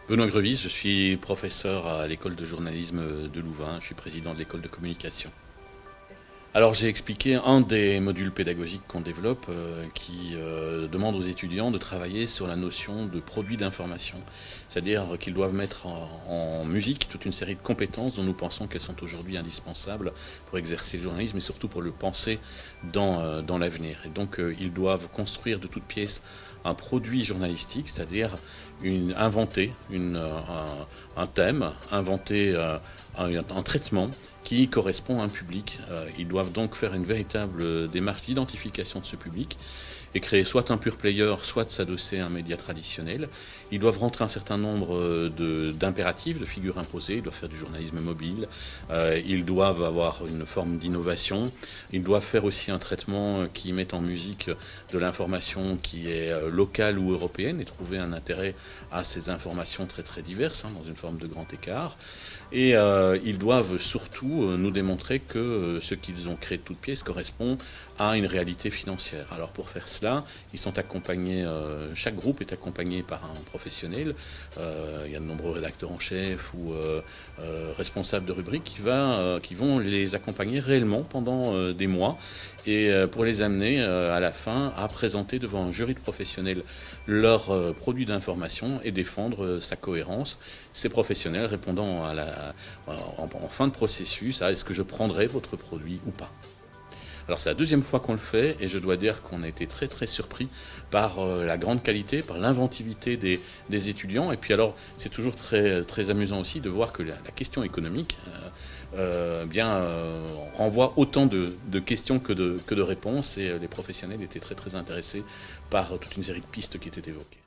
Benoît Grevis, je suis professeur à l'école de journalisme de Louvain, je suis président de l'école de communication. Alors j'ai expliqué un des modules pédagogiques qu'on développe qui demande aux étudiants de travailler sur la notion de produit d'information. C'est-à-dire qu'ils doivent mettre en musique toute une série de compétences dont nous pensons qu'elles sont aujourd'hui indispensables pour exercer le journalisme et surtout pour le penser dans l'avenir. Et donc ils doivent construire de toutes pièces un produit journalistique, c'est-à-dire inventer un thème, inventer un traitement qui correspond à un public. Ils doivent donc faire une véritable démarche d'identification de ce public et créer soit un pure player, soit s'adosser à un média traditionnel. Ils doivent rentrer un certain nombre d'impératifs, de figures imposées, ils doivent faire du journalisme mobile, ils doivent avoir une forme d'innovation, ils doivent faire aussi un traitement qui mette en musique de l'information qui est locale ou européenne et trouver un intérêt à ces informations très très diverses, dans une forme de grand écart. Et ils doivent surtout nous démontrer que ce qu'ils ont créé de toutes pièces correspond à une réalité financière. Alors pour faire cela, ils sont accompagnés, chaque groupe est accompagné par un professionnel. Il y a de nombreux rédacteurs en chef ou responsables de rubriques qui vont les accompagner réellement pendant des mois et pour les amener à la fin à présenter devant un jury de professionnels leur produit d'information et défendre sa cohérence. Ces professionnels répondant en fin de processus à est-ce que je prendrai votre produit ou pas. Alors c'est la deuxième fois qu'on le fait et je dois dire qu'on a été très très surpris par la grande qualité, par l'inventivité des étudiants. Et puis alors c'est toujours très, très amusant aussi de voir que la question économique renvoie autant de questions que de réponses et les professionnels étaient très très intéressés par toute une série de pistes qui étaient évoquées.